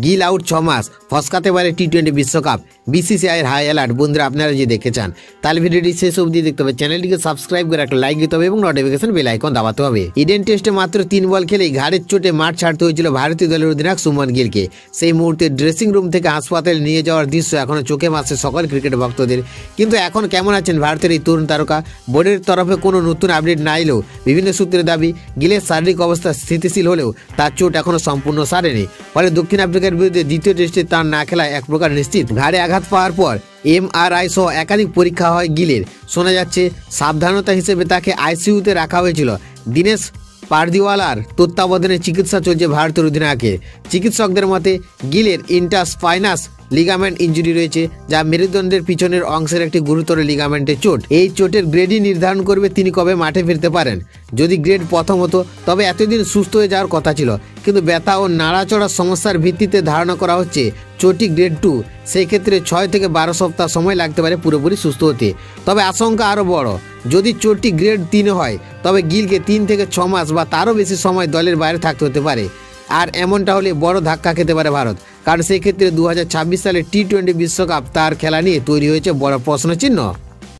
Gill out 6 মাস, ফসকাতে পারে টি-20 বিশ্বকাপ, BCCI এর হাই অ্যালার্ট। বন্ধুরা আপনারা যদি দেখতে চান তাহলে ভিডিওটি শেষ অবধি দেখতে হবে, চ্যানেলটিকে সাবস্ক্রাইব করে একটা লাইক দিতে হবে এবং নোটিফিকেশন বেল আইকন দাবাতে হবে। ইডেন টেস্টে মাত্র 3 বল খেলেই ঘাড়ের চোটে মাঠ ছাড়তে হয়েছিল ভারতীয় দলের অধিনায়ক সুমন গিলকে। সেই মুহূর্তে ড্রেসিং রুম থেকে হাসপাতালে নিয়ে যাওয়ার দৃশ্য এখনো চোখে ভাসছে সকল ক্রিকেট ভক্তদের। কিন্তু এখন কেমন আছেন ভারতের এই তরুণ তারকা? বোর্ডের তরফে কোনো নতুন আপডেট না এলেও বিভিন্ন সূত্রের দাবি গিলের শারীরিক অবস্থা স্থিতিশীল হলেও তার চোট এখনো সম্পূর্ণ সারেনি। ফলে দক্ষিণ আফ্রিকার বিরুদ্ধে দ্বিতীয় টেস্টে তার না খেলা এক প্রকার নিশ্চিত। ঘাড়ে আঘাত পাওয়ার পর এমআরআই সহ একাধিক পরীক্ষা হয় গিলের। শোনা যাচ্ছে সাবধানতা হিসেবে তাকে আইসিইউতে রাখা হয়েছিল। দীনেশ পারদিওয়ালার তত্ত্বাবধানে চিকিৎসা চলছে ভারতের অধিনায়কের। চিকিৎসকদের মতে গিলের ইন্টারস্পাইনাস লিগামেন্ট ইনজুরি রয়েছে, যা মেরুদণ্ডের পিছনের অংশের একটি গুরুতর লিগামেন্টের চোট। এই চোটের গ্রেডই নির্ধারণ করবে তিনি কবে মাঠে ফিরতে পারেন। যদি গ্রেড প্রথম হতো তবে এতদিন সুস্থ হয়ে যাওয়ার কথা ছিল, কিন্তু ব্যথা ও নাড়াচড়ার সমস্যার ভিত্তিতে ধারণা করা হচ্ছে চোটটি গ্রেড 2। সেই ক্ষেত্রে 6 থেকে 12 সপ্তাহ সময় লাগতে পারে পুরোপুরি সুস্থ হতে। তবে আশঙ্কা আরও বড়, যদি চোটটি গ্রেড 3 হয় তবে গিলকে 3 থেকে 6 মাস বা তারও বেশি সময় দলের বাইরে থাকতে হতে পারে। আর এমনটা হলে বড় ধাক্কা খেতে পারে ভারত, কারণ সেই ক্ষেত্রে 2026 সালে টি-20 বিশ্বকাপ তার খেলা নিয়ে তৈরি হয়েছে বড় প্রশ্নচিহ্ন।